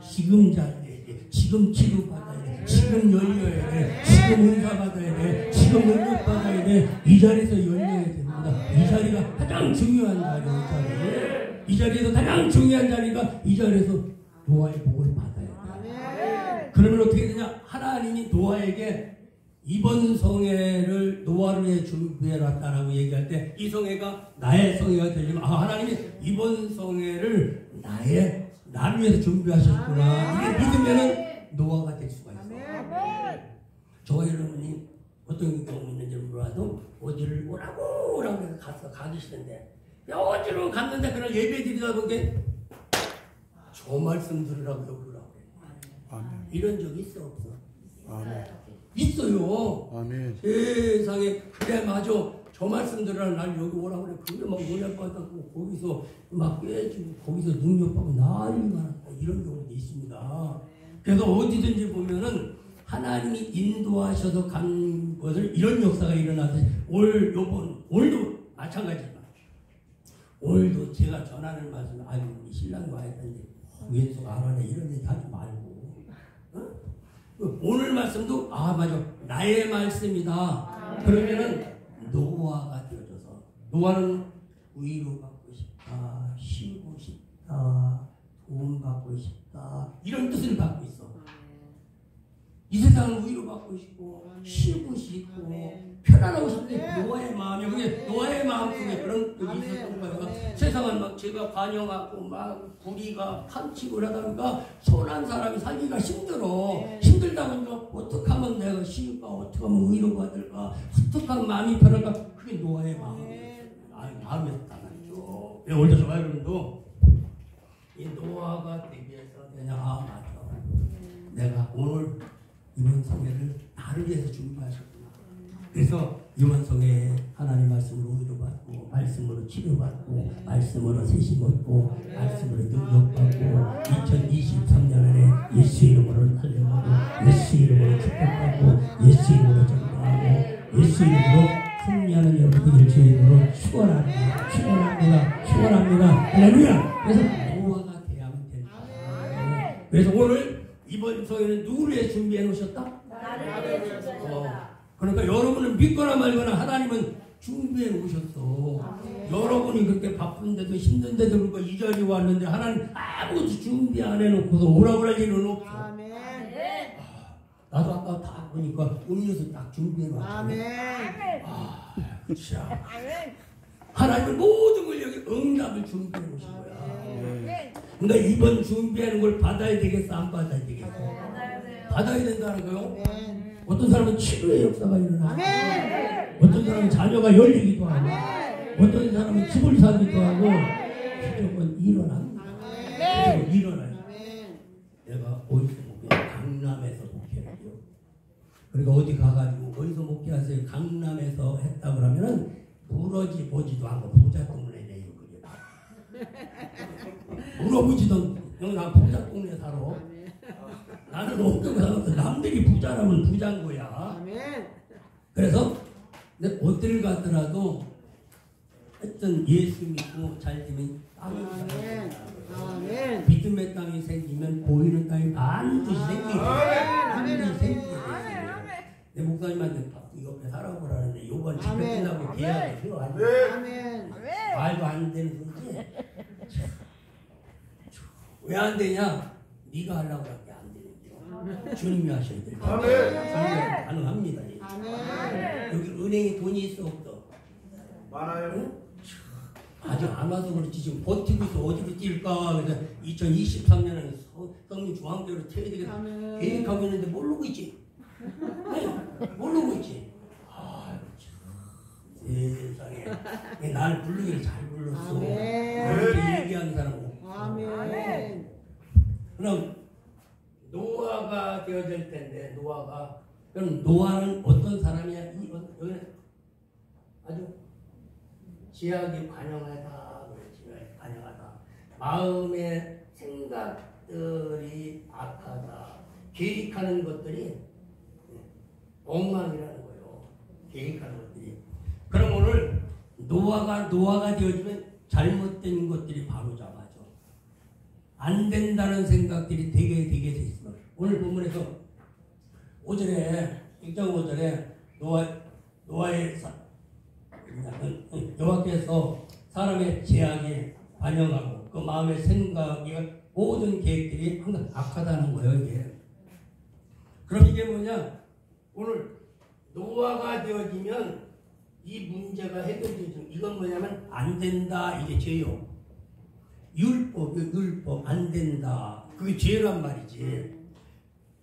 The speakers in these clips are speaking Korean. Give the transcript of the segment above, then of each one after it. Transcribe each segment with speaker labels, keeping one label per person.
Speaker 1: 지금 잘 돼야 돼. 지금 치료받아야 돼. 지금 열려야 돼. 지금 은사 받아야 돼. 지금 능력 받아야 돼. 이 자리에서 열려야 됩니다. 이 자리가 가장 중요한 자리예요. 이 자리에서 가장 중요한 자리가 이 자리에서 노아의 복을 받아야 돼. 그러면 어떻게 되냐? 하나님이 노아에게 이번 성회를 노아를 위해 준비해놨다라고 얘기할 때 이 성회가 나의 성회가 되려면 하나님이 이번 성회를 나를 위해서 준비하셨구나. 이게 믿으면은 노아가 될 수가 있어. 저와 여러분이 어떤 경우 있는지 몰라도 어디를 오라고 해서 가기 싫은데 어디로 갔는데 그날 예배 드리다 보게 저 말씀 들으라고 그러라고 그래. 이런 적 있어 없어?
Speaker 2: 아멘.
Speaker 1: 있어요.
Speaker 2: 아멘.
Speaker 1: 세상에 그래 맞아. 저 말씀 들으라 날 여기 오라고 그래. 근데 막 은혜 받았고 거기서 막 깨지고 거기서 능력받고 난리가 났다. 이런 경우도 있습니다. 그래서 어디든지 보면은 하나님이 인도하셔서 간 것을 이런 역사가 일어나서 올도 마찬가지입니다. 올도 제가 전하는 말씀 아유 우리 신랑 와야 되는데 왼수가 안 하네 이런 얘기 하지 말고 오늘 말씀도 맞아 나의 말씀이다. 그러면은 노아가 되어져서 노아는 위로 받고 싶다, 쉬고 싶다, 도움 받고 싶다 이런 뜻을 받고 있어. 이 세상은 위로 받고 싶고 쉬고 싶고 편안하고 싶은데 노아의 마음이 그게 노아의 마음 속에 그런 뜻이 있었던 거예요. 세상은 막 제가 관영하고 막 불의가 판치고 하다 보니까 선한 사람이 살기가 힘들다 보니까 어떻게 하면 내가 쉬울까 어떻게 하면 위로 받을까 어떻게 하면 마음이 편할까 그게 노아의 마음이었어요. 마음이었단 말이죠. 오늘 저와 여러분도 이 노아가 되기 위해서 그냥 맞아 내가 오늘 이번 성회를 나를 위해서 준비하셨구나. 그래서 이번 성회에 하나님 말씀으로 위로받고 말씀으로 치료받고 말씀으로 세심 얻고 말씀으로 능력받고 2023년에 예수 이름으로 달려가고 예수 이름으로 축복하고 예수 이름으로 전도하고 예수 이름으로 승리하는 여러분들 예수 이름으로 축원합니다. 할렐루야. 그래서 노아가 돼야만 된다. 그래서 오늘 이번 성회는 누구를 위해 준비해 놓으셨다? 나를 위해 준비하셨다. 그러니까 여러분은 믿거나 말거나 하나님은 준비해 놓으셨어. 여러분이 그렇게 바쁜데도 힘든데도 그렇고 이 자리에 왔는데 하나님 아무것도 준비 안 해놓고서 오라고 할 일은 없어. 나도 아까 다 보니까 음료수 딱 준비해 놨잖아. 자, 하나님은 모든 걸 여기 응답을 준비해 놓으신 거야. 그러니까 이번 준비하는 걸 받아야 되겠어? 안 받아야 되겠어? 받아야 된다는 거요. 어떤 사람은 치료의 역사가 일어나고 어떤 사람은 자녀가 열리기도 하고 어떤 사람은 집을 사기도 하고 무조건 일어납니다. 무조건 일어나요. 내가 어디서 목회해요? 강남에서 목회를 해요. 그러니까 어디 가가지고 어디서 목회하세요? 강남에서 했다 그러면은 부러지 보지도 않고 부자 때문에 내요. 물어보지도 않고 나 부자 동네 살아. 나는 없다고 살았어. 남들이 부자라면 부자인 거야. 그래서 어딜 가더라도 하여튼 예수 믿고 잘 되면 땅이 생겨요. 믿음의 땅이 생기면 보이는 땅이 반드시 생기게 돼요. 내 목사님한테 옆에 살아보라는데 요번 집회 끝나고 계약을 해요. 말도 안 되는 소리지. 왜 안 되냐? 네가 하려고 할게 안 되는데 주님이 하셔야 돼요. 가능합니다. 여기 은행에 돈이 있어 없어?
Speaker 2: 많아요.
Speaker 1: 응? 아직 안 와서 그렇지 지금 버티고 있어. 어디로 뛸까? 그래서 2023년에는 성민 중앙교회로 튀어야 되겠다 계획하고 있는데 모르고 있지. 모르고 있지. 세상에 나를 부르기를 잘 불렀어. 이렇게 얘기하는 사람 없고. 그럼 노아가 되어질 텐데 그럼 노아는 어떤 사람이야? 여기는 아주 지하기 관영하다. 관영하다. 마음의 생각들이 악하다. 계획하는 것들이 엉망이라는 거예요. 계획하는 것들이. 그럼 오늘 노아가 되어지면 잘못된 것들이 바로 잡아져. 안 된다는 생각들이 되게 오늘 본문에서 5절에 6장 5절에 여호와께서 사람의 죄악에 반영하고 그 마음의 생각이 모든 계획들이 항상 악하다는 거예요. 이게. 그럼 이게 뭐냐? 오늘 노아가 되어지면 이 문제가 해결되죠. 이건 뭐냐면 안 된다. 이게 죄요. 율법 안 된다. 그게 죄란 말이지.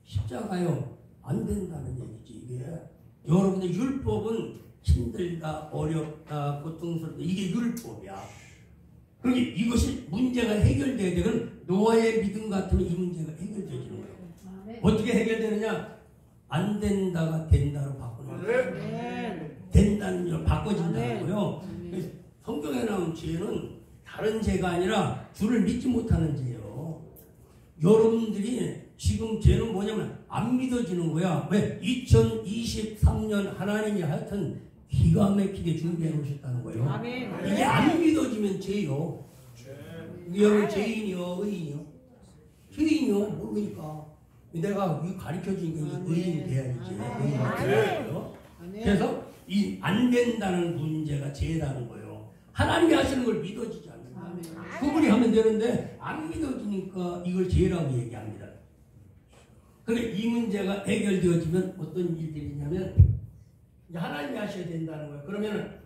Speaker 1: 십자가요 안 된다는 얘기지. 이게 여러분들 율법은 힘들다, 어렵다, 고통스럽다. 이게 율법이야. 그러니 이것이 문제가 해결돼야 되면 노아의 믿음 같으면 이 문제가 해결되지는 거예요. 어떻게 해결되느냐? 안 된다가 된다로 바꾸는 거예요. 된다는 걸 바꿔진다는 거예요. 성경에 나온 죄는 다른 죄가 아니라 주를 믿지 못하는 죄예요. 여러분들이 지금 죄는 뭐냐면 안 믿어지는 거야. 왜? 2023년 하나님이 하여튼 기가 막히게 준비해 놓으셨다는 거예요. 아멘. 이게 안 믿어지면 죄요. 여러분 죄인이요, 의인이요? 죄인이요, 모르니까. 내가 가르쳐 준 게 의인 돼야지. 그래서 이 안 된다는 문제가 죄라는 거예요. 하나님이 하시는 걸 믿어지지 않아요. 그분이 하면 되는데 안 믿어지니까 이걸 죄라고 얘기합니다. 그런데 이 문제가 해결되어지면 어떤 일들이 있냐면 하나님이 하셔야 된다는 거예요. 그러면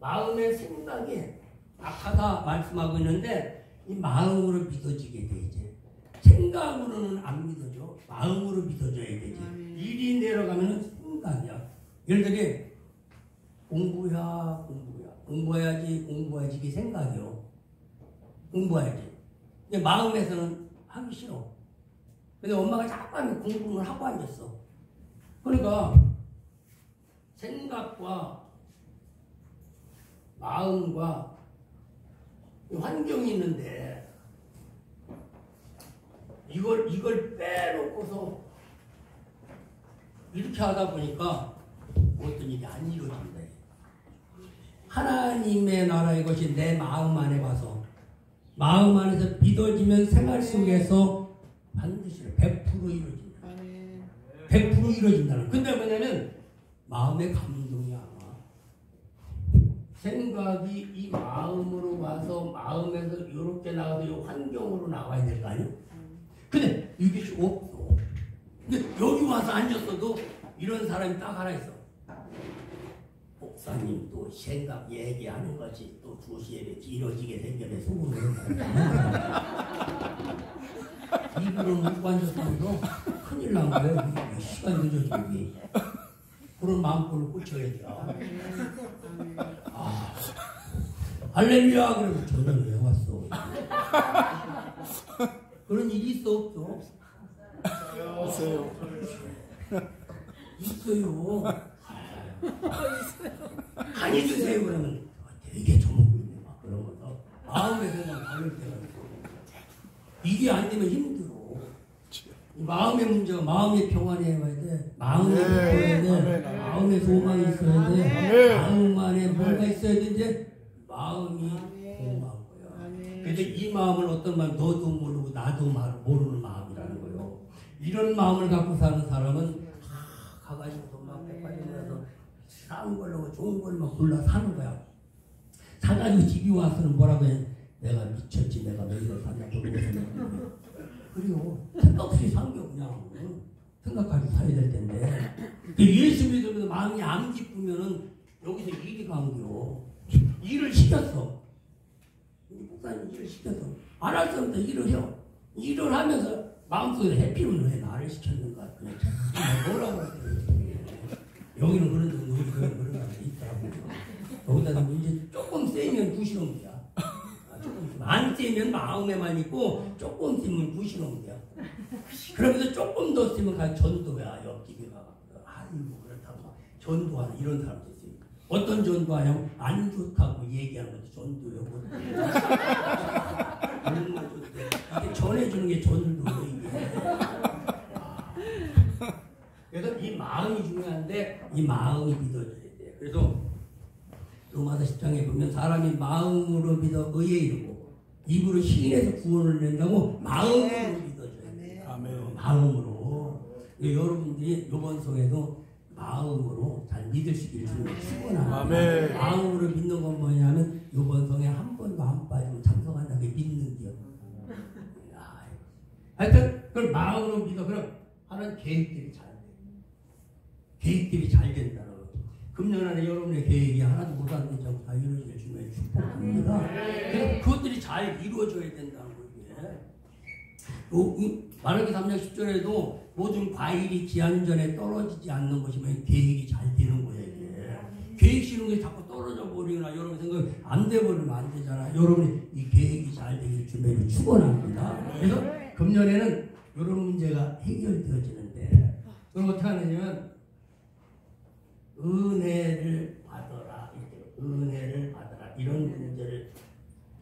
Speaker 1: 마음의 생각이 악하다 말씀하고 있는데 이 마음으로 믿어지게 되지. 생각으로는 안 믿어져. 마음으로 믿어져야 되지. 일이 내려가면 생각이야. 예를 들어 공부해야지 이게 생각이요. 공부해야지. 근데 마음에서는 하기 싫어. 근데 엄마가 자꾸 하면 공부를 하고 앉았어. 그러니까 생각과 마음과 환경이 있는데 이걸 빼놓고서 이렇게 하다 보니까 어떤 일이 안 이루어진다. 하나님의 나라의 것이 내 마음 안에 와서 마음 안에서 믿어지면 생활 속에서 반드시 100% 이루어진다. 100% 이루어진다는. 근데 뭐냐면 마음의 감동이 안 와. 생각이 이 마음으로 와서 마음에서 이렇게 나가서 이 환경으로 나와야 될 거 아니에요? 근데 이것이 없어. 근데 여기 와서 앉았어도 이런 사람이 딱 하나 있어. 목사님 또 생각 얘기하는 것이 또 2시에 길어지게 생겨서 속으로 입으로 못 앉았다고 큰일 난 거예요. 시간 늦어지기. 그런 마음으로 꽂혀야죠. 할렐루야. 그러면 저는 왜 왔어? 그런 일이 있어 없어? 있어요. 많이 주세요. 그러면 되게 저먹고 막 그런 거서 마음에서만 가릴 때가 있고 이게 안 되면 힘들어. 마음의 문제가 마음의 평안에 와야 돼. 마음의 기뻐야 돼. 마음의 소망이 있어야 돼. 마음 안에 뭔가 있어야 되는데 마음이 공허한 거야. 그래서 이 마음을 어떤 말 너도 모르고 나도 모르는 마음이라는 거예요. 이런 마음을 갖고 사는 사람은 가가지고 막 백발이면서 싼 걸로 좋은 걸만 골라 사는 거야. 사가지고 집이 와서는 뭐라고 해? 내가 미쳤지. 내가 왜 이걸 사냐. 그리고 생각 없이 산 게 그냥 생각하고 사야 될 텐데. 예수 믿으면서 마음이 안 기쁘면은 여기서 일이 간겨. 일을 시켰어. 목사님 일을 시켰어. 안 할 수 없다. 일을 해요. 일을 하면서 마음속에 해피는 왜 나를 시켰는가. 그냥 뭐라고 했어요. 여기는 그런데 우리 그런 사람이 있더라고. 여기다 이제 조금 세면 부실없이야. 안 세면 마음에만 있고 조금 쓰면 부실없이야. 그러면서 조금 더 쓰면 가 전도야. 옆집에 가가. 아이고 그렇다고 전도하는 이런 사람도 있어요. 어떤 전도하냐면 안 좋다고 얘기하는 것도 전도요. 이게 전해주는 게 전도요. 이게. 그래서 이 마음이 중요한데 이 마음이 믿어져야 돼. 그래서 로마서 10장에 보면 사람이 마음으로 믿어 의에 이르고 입으로 시인해서 구원을 낸다고 마음으로 믿어져야 돼. 마음으로. 여러분들이 이번 성에도 마음으로 잘 믿으시길 주님을 축원합니다.
Speaker 2: 아멘.
Speaker 1: 마음으로 믿는 건 뭐냐면 이번 성에 한 번도 안 빠지고 참석한다고 믿는 게 하여튼 그걸 마음으로 믿어. 그럼 하는 계획들이 잘 돼. 계획들이 잘 된다는 거. 금년 안에 여러분의 계획이 하나도 못 안 되지 않고 다 이루어질 주님의 축복합니다. 그래서 그것들이 잘 이루어져야 된다는 거예요. 마라기 3장 10절에도 모든 과일이 기한 전에 떨어지지 않는 것이면 계획이 잘 되는 거예요. 이게. 계획 세우는 게 자꾸 떨어져 버리거나 여러분 생각 안 돼 버리면 안 되잖아. 여러분이 이 계획이 잘 되길 주님을 축원합니다. 그래서 금년에는 이런 문제가 해결되어지는데 그럼 어떻게 하느냐면 은혜를 받아라. 은혜를 받아라. 이런 문제를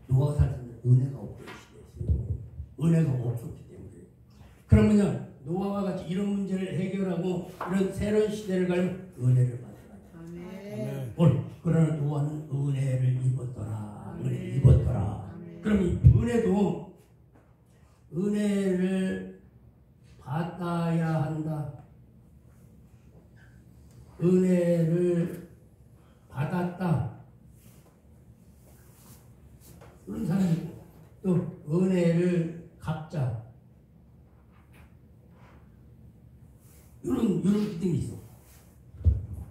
Speaker 1: 노아가 살던 은혜가 없던 시대였어요. 은혜가 없었기 때문에. 그러면요 노아와 같이 이런 문제를 해결하고 이런 새로운 시대를 가면 은혜를 받아라.
Speaker 2: 아멘.
Speaker 1: 그러나 노아는 은혜를 입었더라. 은혜를 입었더라. 그럼 이 은혜도 은혜를 받아야 한다. 은혜를 받았다. 그런 사람이 있고 또 은혜를 갚자. 이런 기능이 있어.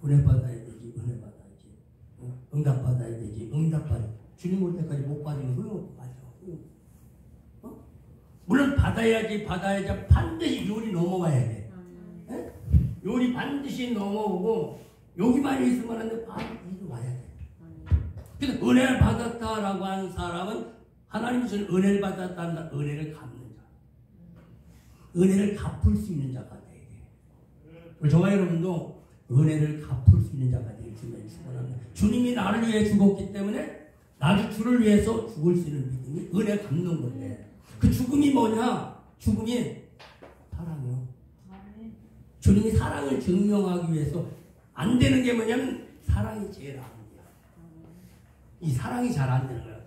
Speaker 1: 은혜 받아야 되지. 은혜 받아야지. 응답 받아야 되지. 응답 받아. 주님 올 때까지 못 받으면 소용없고 맞아. 물론 받아야지 반드시 요리 넘어가야 돼. 요리 반드시 넘어오고 여기만 있으면 안 돼. 반드시 와야 돼. 그래서 은혜를 받았다라고 하는 사람은 하나님이 주신 은혜를 받았다는 은혜를 갚는 자. 은혜를 갚을 수 있는 자가 돼야 돼. 저와 여러분도 은혜를 갚을 수 있는 자가 되길 주님을 축원합니다. 주님이 나를 위해 죽었기 때문에 나도 주를 위해서 죽을 수 있는 믿음이 은혜 갚는 건데 그 죽음이 뭐냐? 죽음이 사랑이요. 주님이 사랑을 증명하기 위해서 안 되는 게 뭐냐면 사랑이 제일 안 돼요. 이 사랑이 잘 안 되는 거예요.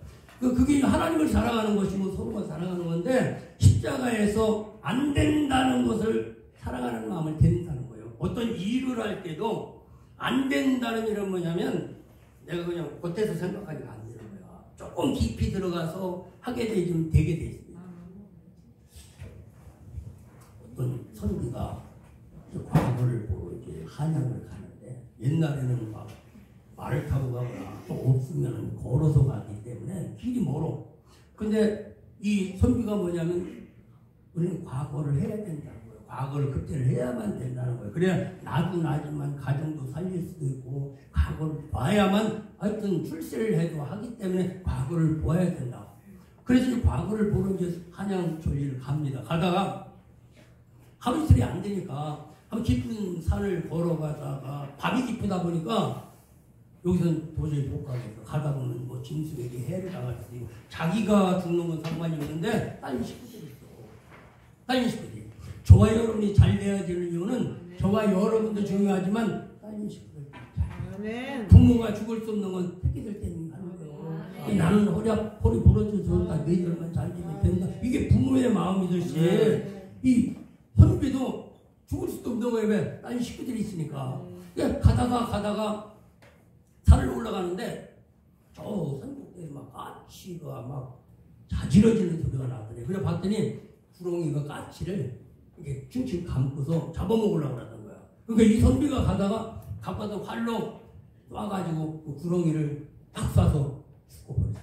Speaker 1: 그게 하나님을 사랑하는 것이고 서로가 사랑하는 건데 십자가에서 안 된다는 것을 사랑하는 마음을 된다는 거예요. 어떤 일을 할 때도 안 된다는 일은 뭐냐면 내가 그냥 겉에서 생각하니까 안 되는 거야. 조금 깊이 들어가서 하게 되면 되게 돼 있습니다. 어떤 선비가 과거를 보러 이제 한양을 가는데 옛날에는 막 말을 타고 가거나 또 없으면 걸어서 가기 때문에 길이 멀어. 근데 이 선비가 뭐냐면 우리는 과거를 해야 된다는 거예요. 과거를 그때를 해야만 된다는 거예요. 그래야 나도 나지만 가정도 살릴 수도 있고 과거를 봐야만 하여튼 출세를 해도 하기 때문에 과거를 보아야 된다. 그래서 이 과거를 보러 이제 한양 저리를 갑니다. 가다가 하루 이틀이 안 되니까 한번 깊은 산을 걸어가다가 밤이 깊다 보니까 여기서는 도저히 못 가겠어. 가다 보면 뭐 짐승에게 해를 당할 수도 있고 자기가 죽는 건 상관이 없는데 딸린 식구들이 있어. 딸린 식구들이. 저와 여러분이 잘 돼야 되는 이유는 저와 여러분도 중요하지만 딸린 식구들. 부모가 죽을 수 없는 건 새끼들 때문에 하는 거예요. 나는 허리 부러져서 다 너희들만 잘 되면 된다. 이게 부모의 마음이듯이 이 선비도 죽을 수도 없는 거예요. 왜? 딸린 식구들이 있으니까. 가다가 산을 올라가는데 저 산꼭대기에 막 까치가 막 자지러지는 소리가 나더니 그래 봤더니 구렁이가 까치를 이렇게 칭칭 감고서 잡아먹으려고 하던 거야. 그러니까 이 선비가 가다가 가까운 활로 쏴가지고 그 구렁이를 팍 쏴서 죽어버렸어.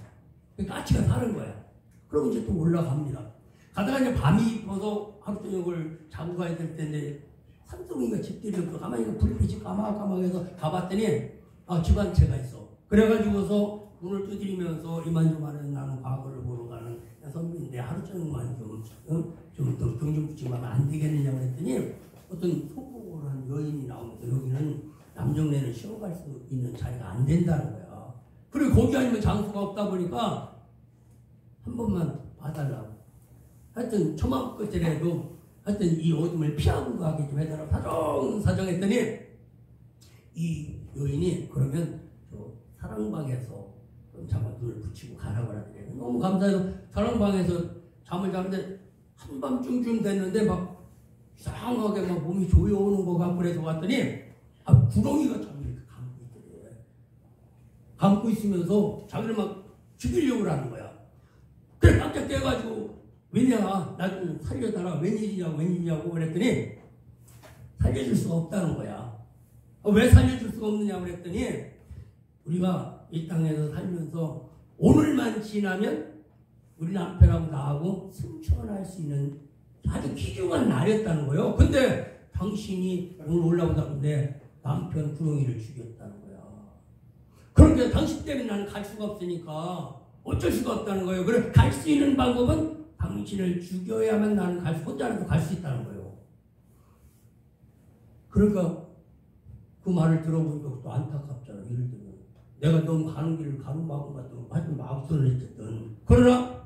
Speaker 1: 까치가 사는 거야. 그럼 이제 또 올라갑니다. 가다가 이제 밤이 깊어서 하루 저녁을 자고 가야 될 텐데 산속인가 집들이 없고 가만히 불빛이 까마까마해서 가봤더니 집 한 채가 있어. 그래가지고서 문을 두드리면서 이만저만은 나는 과거를 보러 가는 선비인데 하루 종일만 좀 더 경좀 붙이면 안 되겠느냐고 했더니 어떤 소복을 한 여인이 나오면서 여기는 남정네는 쉬어갈 수 있는 자리가 안 된다는 거야. 그리고 거기 아니면 장소가 없다 보니까 한 번만 봐달라고. 하여튼 처마 끝이라도 하여튼 이 어둠을 피하고 가게 좀 해달라고 사정했더니 이 여인이 그러면 저 사랑방에서 잠깐 눈을 붙이고 가라고 하더래요. 너무 감사해서 사랑방에서 잠을 자는데 한밤중쯤 됐는데 막 이상하게 막 몸이 조여오는 거 같고 그래서 봤더니 구렁이가 자기를 이렇게 감고 있더래. 감고 있으면서 자기를 막 죽이려고 하는 거야. 그래 깜짝 깨가지고 왜냐 나 좀 살려달라 웬일이냐고 그랬더니 살려줄 수가 없다는 거야. 왜 살려줄 수가 없느냐고 그랬더니 우리가 이 땅에서 살면서 오늘만 지나면 우리 남편하고 나하고 승천할 수 있는 아주 귀중한 날이었다는 거예요. 근데 당신이 오늘 올라오다 내 남편 구렁이를 죽였다는 거야. 그런데 당신 때문에 나는 갈 수가 없으니까 어쩔 수가 없다는 거예요. 그래 갈 수 있는 방법은 당신을 죽여야만 나는 혼자라도 갈 수 있다는 거예요. 그러니까 그 말을 들어보니까 또 안타깝잖아. 예를 들면 내가 너무 가는 길을 가로막은 같은 하여튼 마음속을 했든 그러나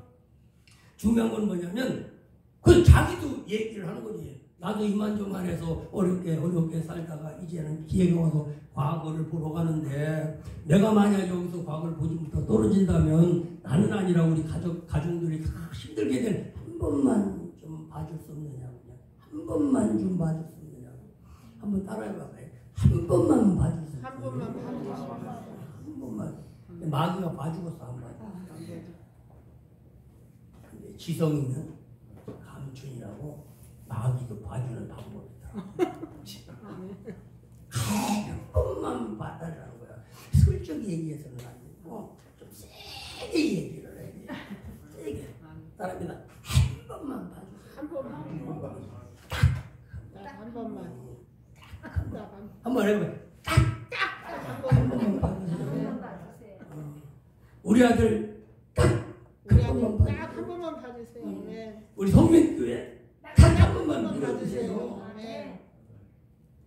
Speaker 1: 중요한 건 뭐냐면 그 자기도 얘기를 하는 거지. 나도 이만저만해서 어렵게 살다가 이제는 기회가 와서 과거를 보러 가는데 내가 만약 여기서 과거를 보지 못하고 떨어진다면 나는 아니라 우리 가족들이 다 힘들게 된 한 번만 좀 봐줄 수 없느냐. 그냥 한 번만 좀 봐줄 수 없느냐. 한번 따라해봐봐요. 한 번만 봐줄 수 없느냐.
Speaker 3: 한 번만 봐주시면
Speaker 1: 한 번만. 마귀가 봐주겠어 안 봐줘. 근데 지성이는 감춘이라고 마귀도 봐주는 방법이더라. 한 번만 봐달라는 거야. 솔직히 얘기해서는 안 되고 좀 세게 얘기를 해. 세게. 따라합니다. 한 번만 봐주세요.
Speaker 3: 한 번만. 딱 한 번만.
Speaker 1: 한번 해봐요. 한 번만 봐주세요. 우리 아들
Speaker 3: 우리 아들 딱 한 번만 봐주세요. 네.
Speaker 1: 우리 성민교회 딱 한 번만
Speaker 3: 한 번만
Speaker 1: 밀어주세요.
Speaker 3: 봐주세요. 네.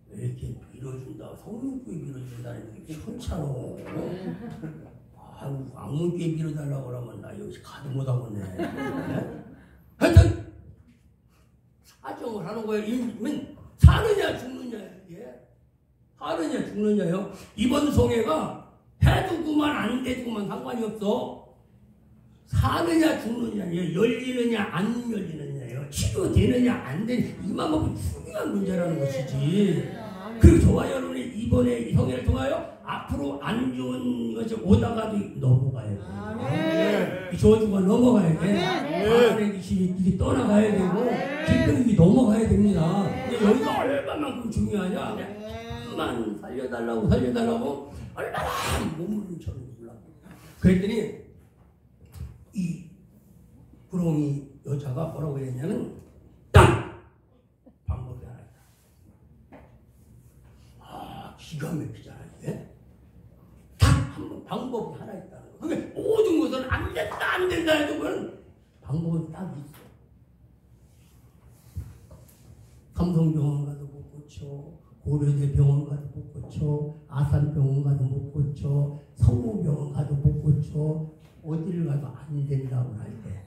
Speaker 1: 왜 이렇게 밀어준다. 성민교회 밀어준다는 게 현찮어. 아유 악문교회 밀어달라고 그러면 나 여기서 가도 못하겠네. 하여튼 사정을 하는 거예요. 이면 사느냐 죽느냐 이게 사느냐 죽느냐요. 이번 성회가 해두고만 안 돼두고만 상관이 없어. 사느냐 죽느냐예요. 열리느냐 안 열리느냐예요. 치료되느냐 안 되느냐. 이만 보면 중요한 문제라는 것이지. 그리고 저와 여러분이 이번에 이 성회를 통하여 앞으로 안 좋은 것이 오다가도 넘어가야 돼. 이 저주가 넘어가야 돼. 마음의 귀신이 이게 떠나가야 되고 기쁨이 넘어가야 됩니다. 근데 여기가 얼마만큼 중요하냐. 한만 살려달라고 얼마나 몸부림처럼 놀라고. 그랬더니 이 구렁이 여자가 뭐라고 했냐면 딱 방법이 하나 있다. 기가 막히잖아 이게. 딱 한 방법이 하나 있다는 거. 그게 모든 것은 안 된다 해도 그건 방법은 딱 있어. 삼성병원 가도 못 고쳐, 고려대 병원 가도 못 고쳐, 아산병원 가도 못 고쳐, 성모병원 가도 못 고쳐, 어디를 가도 안 된다고 할 때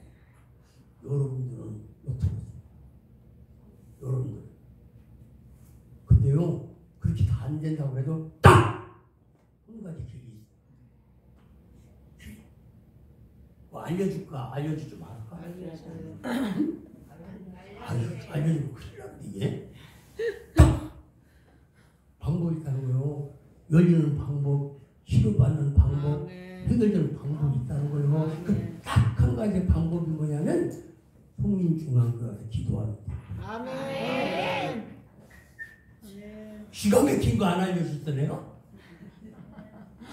Speaker 1: 여러분들은 어떻게 하세요? 여러분들. 근데요 그렇게 다 안 된다고 해도 딱 한 가지 길이 있어. 뭐 알려줄까? 알려주지 말까? 알려주면 큰일 나는데 이게 딱 방법이 있다는 거예요. 열리는 방법, 치료받는 방법, 해결되는 방법이 있다는 거예요. 그 딱 한 가지 방법이 뭐냐면 성민중앙교회 가서 기도하는 거예요.
Speaker 3: 아멘.
Speaker 1: 기가 막힌 거 안 알려줬어 내가?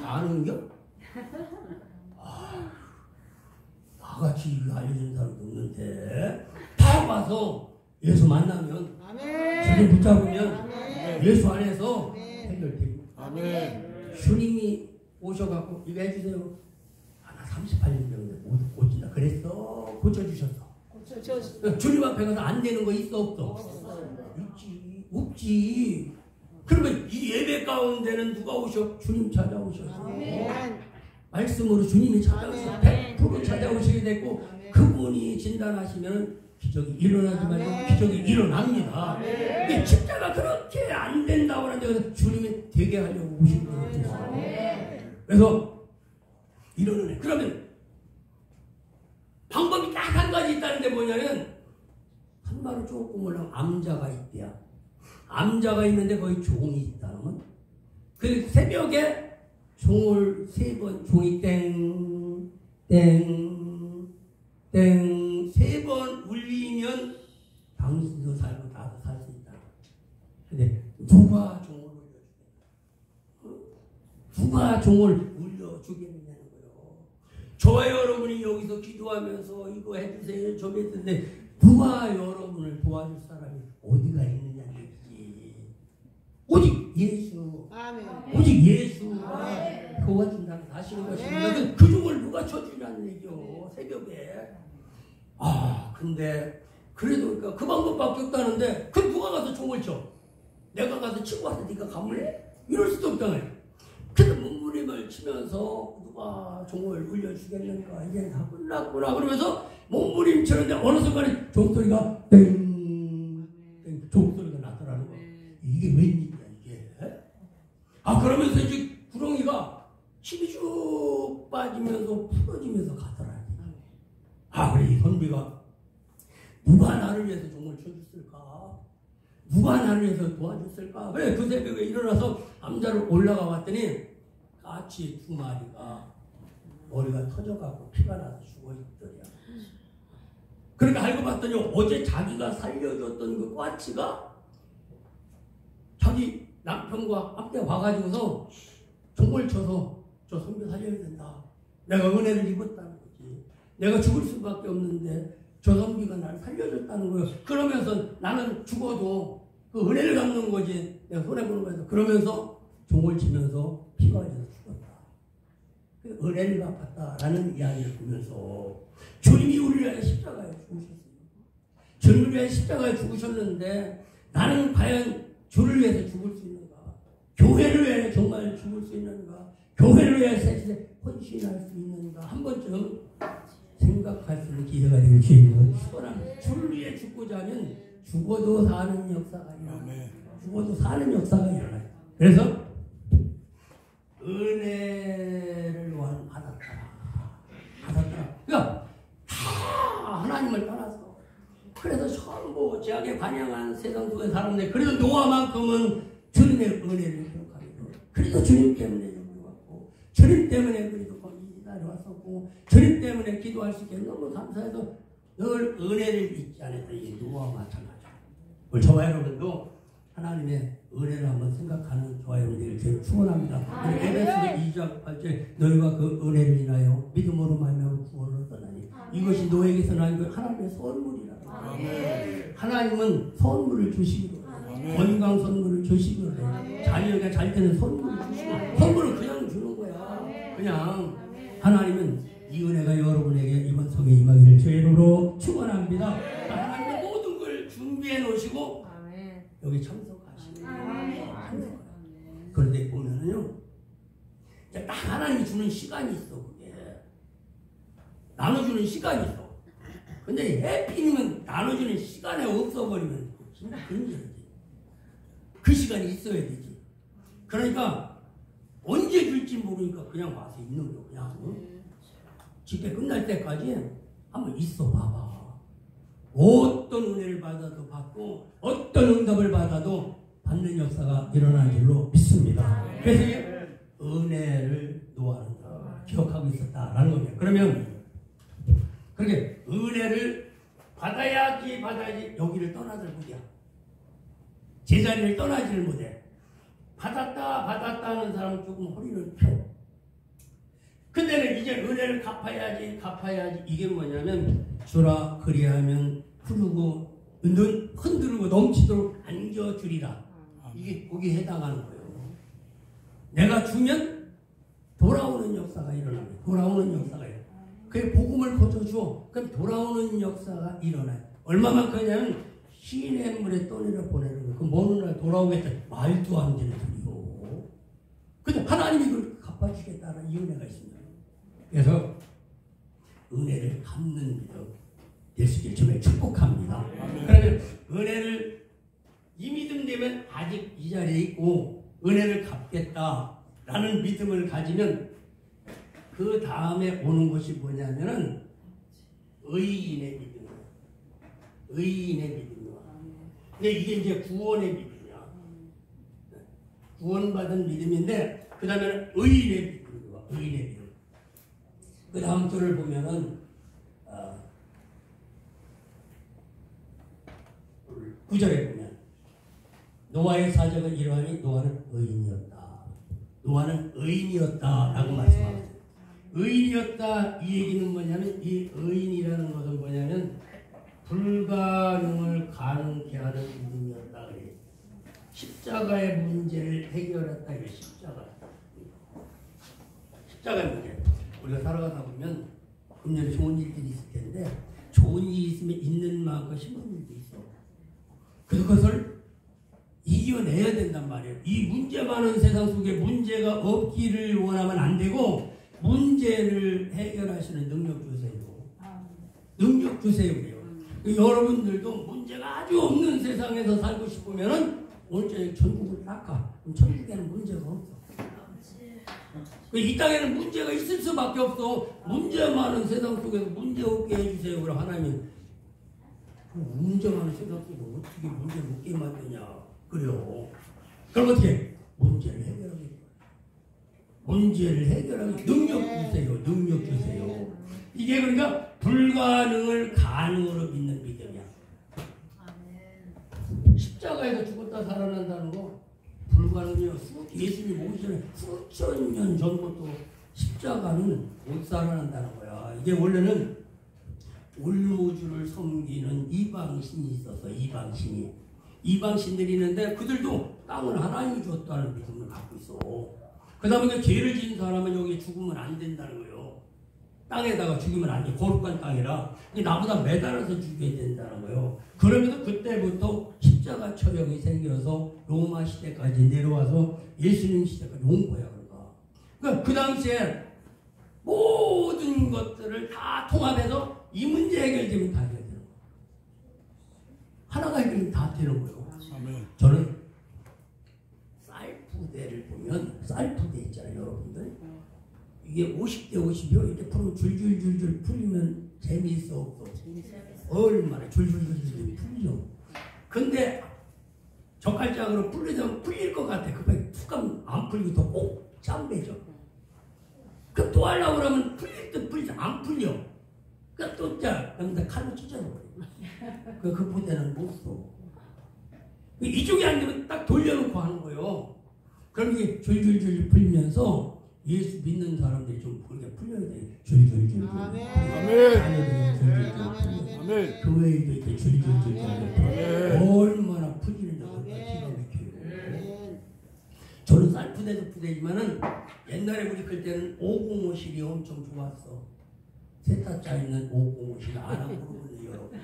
Speaker 1: 아는겨? 나같이 이거 알려준 사람도 없는데 다 와서 예수 만나면 주님 붙잡으면 예수 안에서 해결됩니다.
Speaker 2: 아멘.
Speaker 1: 주님이 오셔갖고 이거 해주세요. 나 38년 전에 못 고친다 그랬어. 고쳐주셨어. 주님 앞에 가서 안 되는 거 있어 없어? 있지. 없지. 그러면 이 예배 가운데는 누가 오셔? 주님 찾아오셨어. 말씀으로 주님이 찾아오셔. 100% 찾아오시게 됐고 그분이 진단하시면 기적이 일어나지 말고 기적이 일어납니다. 근데 십자가 그렇게 안 된다고 하는데 주님이 되게 하려고 오신 거예요. 그래서 이러는 애. 그러면 방법이 딱 한 가지 있다는데 뭐냐면 한 한마로 조금 올라가면 암자가 있대요. 암자가 있는데 거기 종이 있다면 그 새벽에 종을 3번 종이 땡 땡 3번 울리면 당신도 살고 나도 살 수 있다. 근데 누가 종을 울려주겠냐? 누가 종을 울려주겠냐는 거예요. 저와 여러분이 여기서 기도하면서 이거 해주세요 저 했는데 누가 여러분을 도와줄 사람이 어디가 있느냐는 얘기지. 오직 예수.
Speaker 3: 아멘.
Speaker 1: 오직 예수가 도와준다는 사실인 것입니다. 그 종을 누가 쳐주냐는 얘기요. 새벽에. 근데 그래도 그러니까 그 방법밖에 없다는데 그 누가 가서 종을 쳐? 내가 가서 치고 와서 네가 감을래? 이럴 수도 없잖아요. 그래서 몸부림을 치면서 누가 종을 울려주겠는가 이제 다 끝났구나 그러면서 몸부림 치는데 어느 순간에 종소리가 땡 종소리가 나더라는 거야. 이게 웬일이야 이게. 그러면서 이제 구렁이가 힘이 쭉 빠지면서 풀어지면서 가더라. 그래 이 선비가 누가 나를 위해서 종을 쳐줬을까? 누가 나를 위해서 도와줬을까? 그래 그 새벽에 일어나서 암자로 올라가 봤더니 까치 2마리가 머리가 터져갖고 피가 나서 죽어있더냐. 그러니까 알고 봤더니 어제 자기가 살려줬던 그 까치가 자기 남편과 함께 와가지고서 종을 쳐서 저 선비 살려야 된다. 내가 은혜를 입었다는 거지. 내가 죽을 수밖에 없는데 저 선비가 나를 살려줬다는 거예요. 그러면서 나는 죽어도 그 은혜를 갚는 거지. 내가 손해보는 거에서 그러면서 종을 치면서 피가 흘려서 죽었다. 그 은혜를 갚았다라는 이야기를 보면서 주님이 우리를 위해 십자가에 죽으셨어요. 주님을 위해 십자가에 죽으셨는데 나는 과연 주를 위해서 죽을 수 있는가? 교회를 위해 정말 죽을 수 있는가? 교회를 위해 세상에 헌신할 수 있는가? 한 번쯤 생각할 수 있는 기회가 되길 주님은 축원합니다. 주를 위해 죽고자 하면 죽어도 사는 역사가 일어나요. 죽어도 사는 역사가 일어나요. 그래서 은혜를 받았다. 그러니까 다 하나님을 떠나서 그래서 전부 죄악에 관영한 세상 속의 사람들 그래도 노아만큼은 주님의 은혜를 기억합니다. 그래도 주님 때문에 여기 왔고 주님 때문에 그래도 거기 이날에 왔었고 주님 때문에 기도할 수 있게 너무 감사해서 늘 은혜를 잊지 않았다. 이 노아와 마찬가지죠. 우리 저와 여러분도 하나님의 은혜를 한번 생각하는 저와 여러분들을 제일 축원합니다. 에베소서 2장 8절 너희가 그 은혜를 인하여 믿음으로 말미암아 구원을 얻었나니 이것이 너에게서 난 그 하나님의 선물이라. 하나님은 선물을 주시기로 건강 선물을 주시기로 자녀가 잘 되는 선물을 주시고 선물을 그냥 주는 거야. 그냥 하나님은 이 은혜가 여러분에게 이번 성에 임하기를 주의 이름으로 축원합니다. 하나님은 모든 걸 준비해 놓으시고 여기 참석하시는 거예요. 그런데 보면은요, 딱 하나님이 주는 시간이 있어. 그게 나눠주는 시간이 있어. 근데 해피님은 나눠주는 시간에 없어버리면 진짜 그런지 그 시간이 있어야 되지. 그러니까 언제 줄지 모르니까 그냥 와서 있는 거 그냥 집회 끝날 때까지 한번 있어 봐봐. 어떤 은혜를 받아도 받고 어떤 응답을 받아도 받는 역사가 일어날 줄로 믿습니다. 그래서 은혜를 노아는 기억하고 있었다라는 겁니다. 그러면 그렇게 은혜를 받아야지 여기를 떠나들 못이야. 제자리를 떠나지를 못해. 받았다 하는 사람은 조금 허리를 펴. 근데는 이제 은혜를 갚아야지 이게 뭐냐면 주라 그리하면 흐르고 흔들고 넘치도록 안겨주리라. 이게 거기에 해당하는 거예요. 내가 주면 돌아오는 역사가 일어납니다. 돌아오는 역사가 일어나요. 그게 복음을 거쳐줘. 그럼 돌아오는 역사가 일어나요. 얼마만큼이냐면 시냇물에 떠내려 보내는 거예요. 그럼 어느 날 돌아오겠다. 말도 안 되는 소리요. 근데 하나님이 그걸 갚아주겠다는 이 은혜가 있습니다. 그래서 은혜를 갚는 믿음 될 수 있길 주님을 축복합니다. 그러면 은혜를 이 믿음 되면 아직 이 자리에 있고 은혜를 갚겠다라는 믿음을 가지면 그 다음에 오는 것이 뭐냐면은 의인의 믿음. 의인의 믿음이야. 근데 이게 이제 구원의 믿음이야. 구원받은 믿음인데 그 다음에는 의인의 믿음이야. 의인의 믿음. 그 다음 절을 보면은 9절에 보면 노아의 사적은 이러하니 노아는 의인이었다. 노아는 의인이었다라고 말씀합니다. 의인이었다 이 얘기는 뭐냐면 이 의인이라는 것은 뭐냐면 불가능을 가능케 하는 믿음이었다 그래요. 십자가의 문제를 해결했다 이게 십자가의 문제. 우리가 살아가다 보면 분명히 좋은 일들이 있을 텐데 좋은 일이 있으면 있는 만큼 힘든 일도 있어. 그것을 이겨내야 된단 말이에요. 이 문제 많은 세상 속에 문제가 없기를 원하면 안 되고 문제를 해결하시는 능력 주세요. 능력 주세요 그래요. 여러분들도 문제가 아주 없는 세상에서 살고 싶으면은 오늘 저녁 천국을 닦아. 그럼 천국에는 문제가 없어. 이 땅에는 문제가 있을 수밖에 없어. 문제 많은 세상 속에서 문제 없게 해주세요. 그럼 하나님 문제 많은 세상 속에 어떻게 문제를 없게 만드냐. 그래요. 그럼 어떻게? 문제를 해결하겠다. 문제를 해결하기 능력 주세요. 능력 주세요. 이게 그러니까 불가능을 가능으로 믿는 믿음이야. 십자가에서 죽었다 살아난다는 거 불가능해요. 예수님이 오기 전에 수천 년 전부터 십자가는 못 살아난다는 거야. 이게 원래는 울무주를 섬기는 이방신이 있어서 이방신들이 있는데 그들도 땅을 하나님이 줬다는 믿음을 갖고 있어. 그 다음에 죄를 지은 사람은 여기 죽으면 안 된다는 거예요. 땅에다가 죽이면 안 돼. 거룩한 땅이라. 나보다 매달아서 죽여야 된다는 거예요. 그러면서 그때부터 십자가 처형이 생겨서 로마 시대까지 내려와서 예수님 시대까지 온 거야. 그러니까 그 당시에 모든 것들을 다 통합해서 이 문제 해결되면 다 해결되는 거예요. 하나가 해결되면 다 되는 거예요. 저는 쌀푸대를 보면 쌀푸대 있잖아요. 여러분들. 이게 50대 50이요. 이렇게 풀면 줄줄줄줄 풀리면 재미있어 없어? 얼마나 줄줄줄줄 풀리죠. 근데 젓갈장으로 풀리면 풀릴 것 같아. 그게 툭 하면 안 풀리고 더 꼭 짬배죠. 그 또 하려고 그러면 풀릴 듯 풀리지 안 풀려. 그 또 짜. 그런데 칼로 찢어버려. 그 포대는 못 써. 이쪽이 안 되면 딱 돌려놓고 하는 거예요. 그럼 이게 줄줄줄 풀면서 예수 믿는 사람들이 좀 그렇게 풀려야 돼. 줄줄줄.
Speaker 3: 아멘.
Speaker 1: 아멘. 교회에도 이렇게 줄줄줄. 얼마나 풀리는지 기가 막혀요. 저는 쌀푸대도 푸대지만은 옛날에 우리 클 때는 505실이 엄청 좋았어. 세타짜 있는 505실 안 하고 그러거든요, 여러분.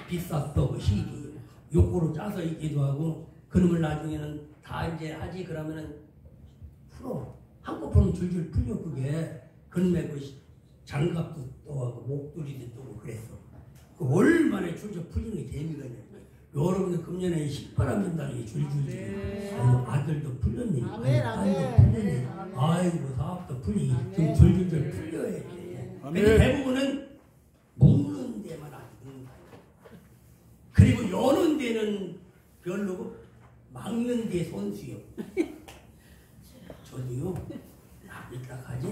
Speaker 1: 비쌌어, 그 실이. 요거로 짜서 있기도 하고, 그놈을 나중에는 다 이제 하지, 그러면은 풀어. 한꺼번에 줄줄 풀려, 그게. 그놈의 그 장갑도 떠하고, 목도리도 떠고 그랬어. 그 얼마나 줄줄 풀리는 게 재미가 있냐. 여러분들 금년에 식바람 된다는 게 줄줄줄. 아들도 풀렸네. 딸도 풀렸네. 아이고, 사업도 풀리기. 좀 줄줄줄 풀려야지. 근데 대부분은 먹는 데만 아주 먹는 거야. 그리고 여는 데는 별로고 막는 데 선수요. 저도요. 이따 가지.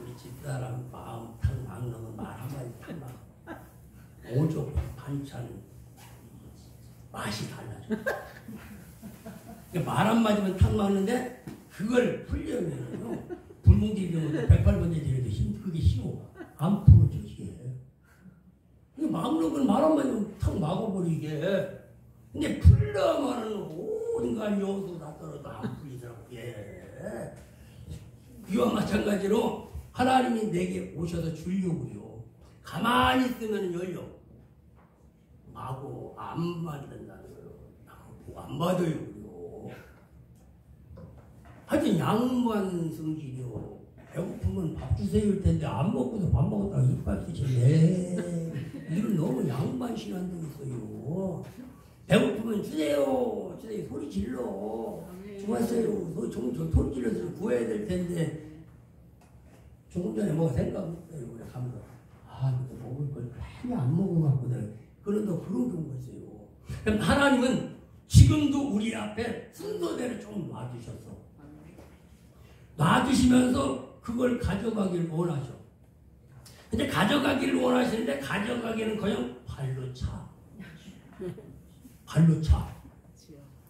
Speaker 1: 우리 집사람 마음 탁 막는 말 한마디 탁 막. 오족 반찬 맛이 달라져. 말 한마디면 탁 막는데 그걸 풀려면요. 불멍지기 경우도 108번째 지내도 그게 쉬워. 안 풀어져, 이게. 막는 건 말 한마디면 탁 막아버리게. 근데 풀려면은 온갖 요소 다 떨어져 안 풀리더라고, 예. 이와 마찬가지로 하나님이 내게 오셔서 주려고요. 가만히 있으면 열려. 마구 안 받는다는 거예요. 안 받아요. 하여튼 양반 성질이요. 배고프면 밥 주세요일 텐데 안 먹고도 밥 먹었다가 이빨 쓰시네. 이건 너무 양반신한 데 있어요. 배고프면 주세요. 주세요. 소리 질러. 좋았어요. 소리 질러서 구해야 될 텐데. 조금 전에 뭐 생각했어요. 그래 가면서 근데 먹을 걸 괜히 안 먹어갖고 내가 그런데 그런 경우가 있어요. 그럼 하나님은 지금도 우리 앞에 순서대로 좀 놔두셨어. 놔두시면서 그걸 가져가길 원하셔. 근데 가져가기를 원하시는데 가져가기는 그냥 발로 차. 발로 차.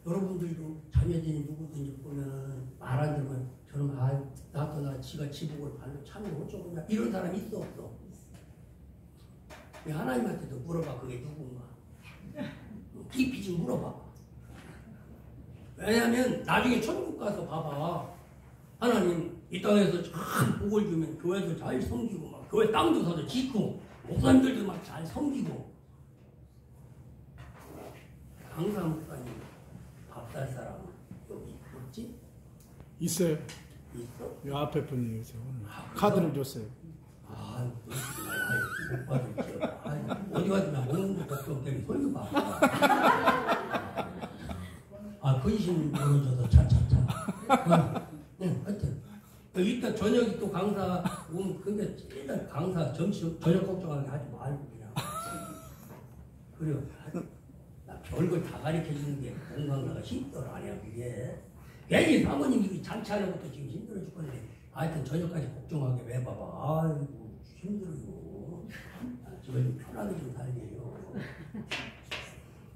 Speaker 1: 여러분들도 자녀들이 누구든지 보면 말 안 들으면 저는 나도 나 지가 지복을 발로 차면 어쩌고냐 이런 사람 있어 없어? 하나님한테도 물어봐. 그게 누군가 깊이 좀 물어봐. 왜냐하면 나중에 천국 가서 봐봐. 하나님 이 땅에서 참 복을 주면 교회도 잘 섬기고 막 교회 땅도 사도 짓고 목사님들도 막 잘 섬기고 강사 목사님 밥 살 사람 여기 없지?
Speaker 2: 있어요.
Speaker 1: 있어?
Speaker 2: 이 앞에 분이 있어요. 카드를 줬어요.
Speaker 1: 어디 가도 나 오는 것도 때문에 소리도 봐. 근심 모르셔서 차차차. 네, 하여튼 이따 저녁에 또 강사 오면 근데 일단 강사 점심 저녁 걱정하게 하지 말고 그냥. 그래요. 나 별걸 다 가르쳐 주는 게 공강사가 힘들어 아니야 그게. 괜히 사모님이 잔치하는 것도 지금 힘들어 죽겠는데 하여튼 저녁까지 걱정하게 왜 봐봐. 아이고 힘들어요. 집에 좀 편하게 좀 살게요.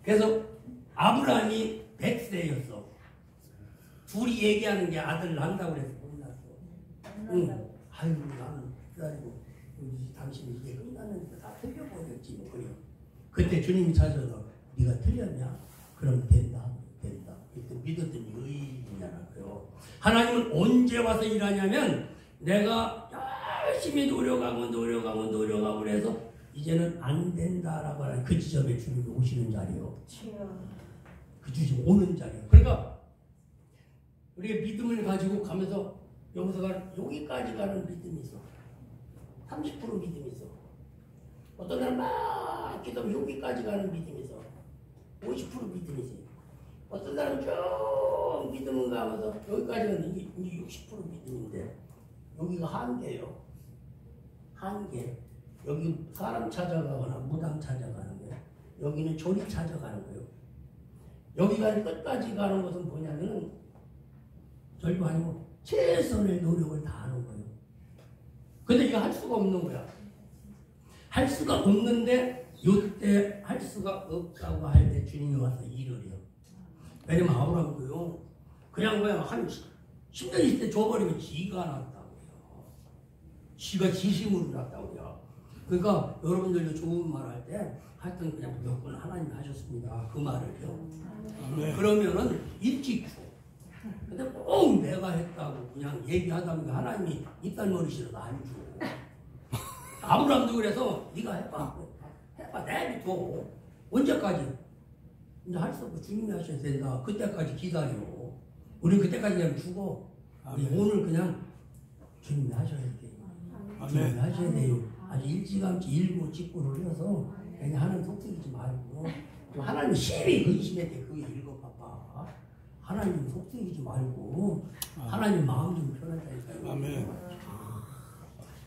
Speaker 1: 그래서 아브라함이 100세였어. 둘이 얘기하는 게 아들 난다고 그래서 못 낳았어. 응. 아이고 나는 기다리고 당신이 이제 끝났는데 다 틀려버렸지 뭐 그래요. 그때 주님이 찾아서 네가 틀렸냐? 그럼 된다. 그때 믿었더니 의인이잖아요. 하나님은 언제 와서 일하냐면 내가 열심히 노력하고 그래서 이제는 안 된다라고 하는 그 지점에 주님이 오시는 자리요. 그 지점 오는 자리요. 그러니까 우리가 믿음을 가지고 가면서 여기까지 가는 믿음이 있어. 30% 믿음이 있어. 어떤 사람 막 기도하면 여기까지 가는 믿음이 있어. 50% 믿음이 있어. 어떤 사람은 쭉 믿음을 가면서 여기까지는 이제 60% 믿음인데 여기가 한계예요. 한계. 여기 사람 찾아가거나 무당 찾아가는 거예요. 여기는 조리 찾아가는 거예요. 여기가 끝까지 가는 것은 뭐냐면 절도 아니고 최선의 노력을 다하는 거예요. 근데 이거 할 수가 없는 거야. 할 수가 없는데 이때 할 수가 없다고 할 때 주님이 와서 일을 해요. 왜냐면 아브라함도요. 그냥 한 10년 있을 때 줘버리면 지가 났다고요. 지가 지심으로 났다고요. 그러니까 여러분들도 좋은 말 할 때 하여튼 그냥 무조건 하나님이 하셨습니다. 그 말을요.
Speaker 2: 네.
Speaker 1: 그러면은 일찍 줘. 근데 꼭 내가 했다고 그냥 얘기하다 보니까 하나님이 입달머리시라도 안 줘. 아브라함도 그래서 네가 해봐 내비둬. 언제까지? 이제 할 수 없고 주님이 하셔야 된다. 그때까지 기다려. 우리 그때까지 그냥 죽어. 우리 오늘 그냥 주님이 하셔야 돼요. 주님이 하셔야 돼요. 아주 일찌감치 일고 직구를 해서 그냥 하나님 속삭이지 말고 하나님 심히 근심할 때 그게 읽어봐봐. 하나님 속삭이지 말고 하나님 마음 좀 편하다니까요.
Speaker 2: 아멘.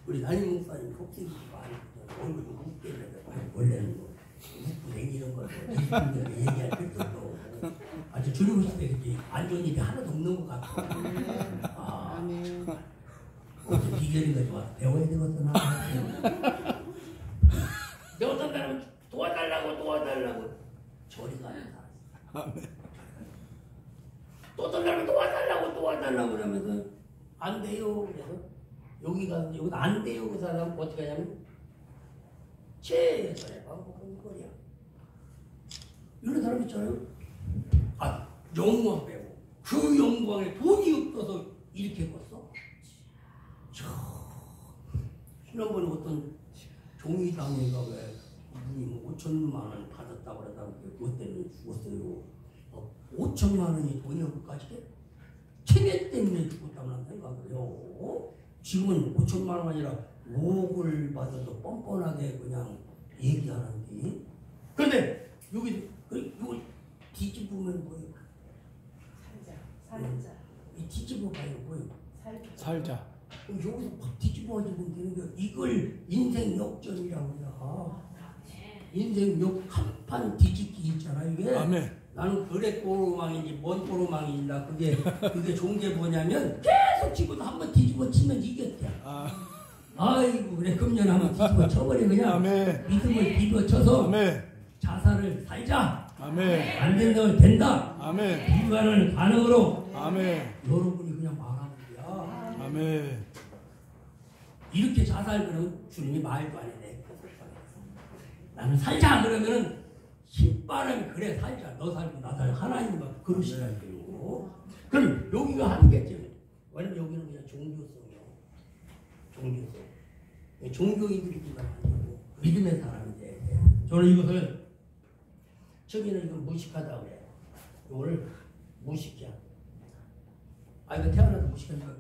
Speaker 1: 우리 담임 목사님 속삭이지 말고 얼굴 좀 웃게 해야 원래는 뭐 웃고 다니는 거고 얘기할 필요도 없고 아주 주님 오실 때 그렇게 안 좋은 일이 하나도 없는 것 같고 비결인 거죠. 배워야 되거든. 내 어떤 사람은 도와달라고 저리가 안 나. 또 어떤 사람은 도와달라고 그러면서 안 돼요. 그래서 여기가 안 돼요. 그 사람 어떻게 하냐면 최선의 방법은 거야. 이런 사람 있잖아요. 영광 빼고 그 영광에 돈이 없어서 이렇게 컸어. 지난번에 어떤 종이당회가 왜 5천만 원 받았다고 그러다가 그것 때문에 죽었어요. 5천만 원이 돈이 없을까지 체계 때문에 죽었다고 생각을 해요. 지금은 5천만 원 아니라 5억을 받아도 뻔뻔하게 그냥 얘기하는데. 그런데 여기 뒤집으면 뭐예요? 살자. 이 뒤집어봐요 뭐예요?
Speaker 2: 살자.
Speaker 1: 여기서 막 뒤집어지면 되는 게 이걸 인생 역전이라고 해요. 인생 요 한판 뒤집기 있잖아 이게.
Speaker 2: 아멘.
Speaker 1: 나는 그래 꼬로망인지 뭔 꼬로망인다. 그게 좋은 게 뭐냐면 계속 집어도 한번 뒤집어 치면 이겼대. 아이고 그래 금년 한번 뒤집어 쳐버려 그냥.
Speaker 2: 아멘.
Speaker 1: 믿음을 뒤집어 쳐서
Speaker 2: 아멘.
Speaker 1: 자살을 살자.
Speaker 2: 아멘.
Speaker 1: 안 된다고 된다.
Speaker 2: 아멘.
Speaker 1: 불가능을 가능으로.
Speaker 2: 아멘.
Speaker 1: 여러분이 그냥 말하는 거야.
Speaker 2: 아멘.
Speaker 1: 이렇게 자살 그러면 주님이 말도 안 해. 나는 살자 그러면은 신바람이 그래 살자. 너 살고 나 살고 하나님만 그러시라고. 그럼 여기가 한계죠. 왜냐면 여기는 그냥 종교성이요. 종교성. 종교인들이기만 아니고 믿음의 사람인데 저는 이것을 저기는 이거 무식하다 그래요. 이거를 무식이야. 아 이거 태어나서 무식하니까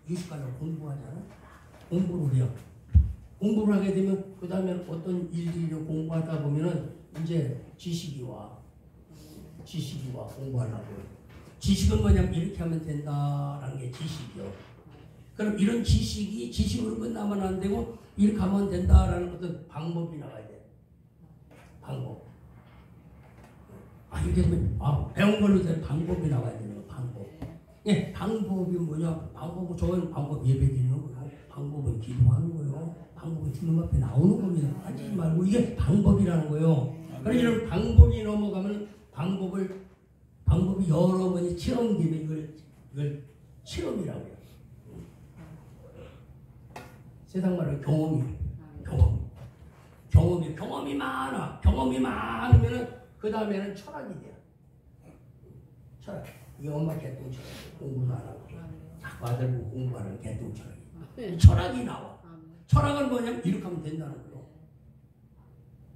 Speaker 1: 유식하려고 공부하잖아. 공부를 해요. 공부를 하게 되면 그 다음에 어떤 일들을 공부하다 보면은 이제 지식이 와. 공부하려고. 지식은 뭐냐면 이렇게 하면 된다라는 게 지식이요. 그럼 이런 지식으로 끝나면 안 되고 이렇게 하면 된다라는 어떤 방법이 나와야 돼. 방법. 이렇게 되면 배운 걸로 된 방법이 나와야 되는 거. 방법. 예, 방법이 뭐냐? 방법은 좋은 방법 예배 드리는 거고 방법은 기도하는 거예요. 방법은 주님 앞에 나오는 겁니다. 하지 말고 이게 방법이라는 거예요. 그러니까 이런 방법이 넘어가면 방법이 여러 번이 체험되면 이걸 체험이라고 해요. 세상 말로 경험이 많아. 경험이 많으면은 그 다음에는 철학이 돼요. 철학. 이 엄마 개똥철학. 공부도 안 하고 자꾸 아들 보고 공부하는 개똥철학이. 철학이 나와. 철학은 뭐냐면 이렇게 하면 된다는 거예요.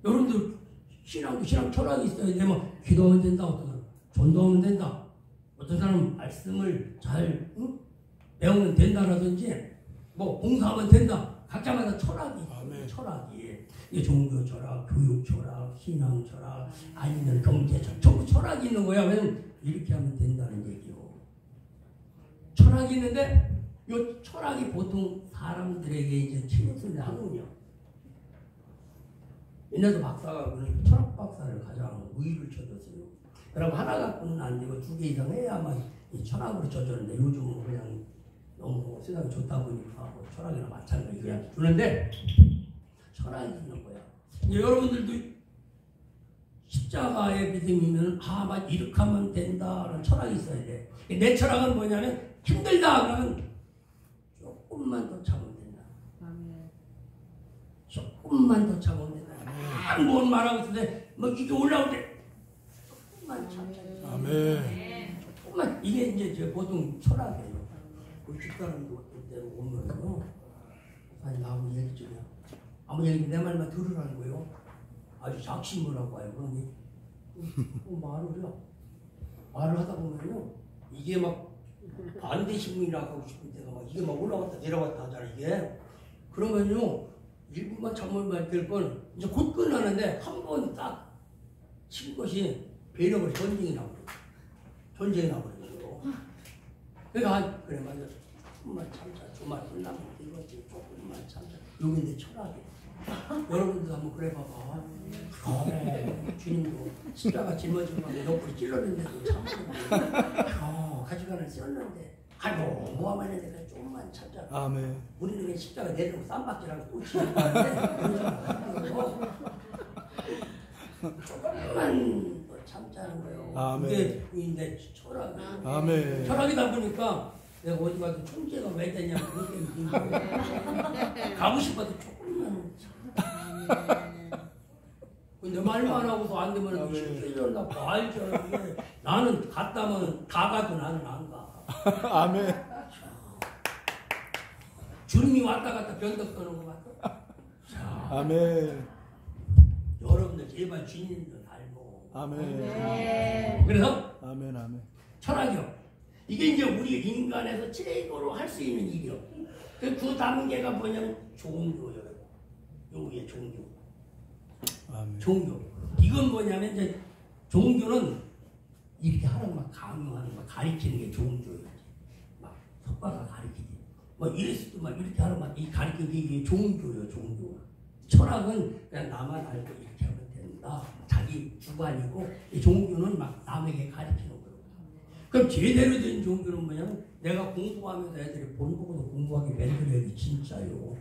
Speaker 1: 여러분들 신앙 철학이 있어야 돼. 뭐 기도하면 된다. 어떤 사람 전도하면 된다. 어떤 사람은 말씀을 잘 배우면 된다라든지 뭐 봉사하면 된다. 각자마다 철학이 있어요. 철학이. 이게 종교 철학, 교육 철학, 신앙 철학, 아니면 경제 철학. 전부 철학이 있는 거야. 왜냐면 이렇게 하면 된다는 얘기요. 철학이 있는데 이 철학이 보통 사람들에게 이제 침입을 하는군요. 옛날에 박사가 철학 박사를 가장 우위를 쳐줬어요. 그럼 하나 갖고는 안 되고 2개 이상 해야만 이 철학으로 쳐줬는데 요즘은 그냥 너무 세상이 좋다 보니까 뭐 철학이나 마찬가지 그냥 주는데 철학이 있는 거야. 여러분들도 십자가의 믿음이면 막 이렇게 하면 된다라는 철학이 있어야 돼. 내 철학은 뭐냐면 힘들다 그러면 조금만 더 참으면 된다. 조금만 더 참으면 된다. 뭔 말하고 있는데 뭐 이게 올라올 때 조금만 참자.
Speaker 2: 아멘.
Speaker 1: 조금만 이게 이제 보통 철학이에요. 그 집사람도 어떤 때로 오면요. 아니 나하고 얘기 좀 해. 아무 얘기 내 말만 들으라는 거예요. 아주 작심을 하고 와요. 그러니 말을 하다 보면요. 이게 막 반대 신문이라 하고 싶은 데가 막 이게 막 올라갔다 내려갔다 하잖아 이게. 그러면요 1분만 잠을 될 건 이제 곧 끝나는데 한 번 딱 친 것이 배력을 전쟁이 나버려요. 그러니까 그래 맞아. 조금만 참자. 주말 끝나면 이거지. 조금만 참자. 여기 내 철학이에요. 여러분들도 한번 그래 봐봐. 주님도 십자가 짊어지고 옆구리 찔렀는데도 참고 가지가를 썼는데 아이고 뭐하면 했는데 조금만 참자.
Speaker 2: 아멘.
Speaker 1: 우리는 그냥 십자가 내리고 쌈박질하고 또 치는 건데 조금만 더 참자는 거예요.
Speaker 2: 아멘.
Speaker 1: 그게 내 철학이에요.
Speaker 2: 아멘.
Speaker 1: 철학이다 보니까 내가 어디 가도 천재가 왜 되냐면 그것 때문에 가고 싶어도 조금만 근데 말만 하고서 안 되면 실질적으로 다 알죠. 나는 갔다면 다 가도 나는 안 가.
Speaker 2: 아멘.
Speaker 1: 주님이 왔다 갔다 변덕 떠는 것 같아.
Speaker 2: 아멘.
Speaker 1: 여러분들 제발 주님도 닮고.
Speaker 2: 아멘.
Speaker 1: 그래서
Speaker 2: 아멘. 아멘.
Speaker 1: 철학이요. 이게 이제 우리 인간에서 최고로 할 수 있는 일이요. 그 단계가 뭐냐면 종교예요. 여기에 종교.
Speaker 2: 아멘.
Speaker 1: 종교. 이건 뭐냐면 이제 종교는 이렇게 하라고 막 강요하는 막 가르치는 게 종교예요. 막 석가가 가르치지. 뭐 예수도 막 이렇게 하라고 막 이 가르치는 게 이게 종교예요. 종교. 철학은 그냥 나만 알고 이렇게 하면 된다. 거다. 자기 주관이고 이 종교는 막 남에게 가르치는 거예요. 그럼 제대로 된 종교는 뭐냐면 내가 공부하면서 애들이 본 보고도 공부하게 만들어야지 진짜요.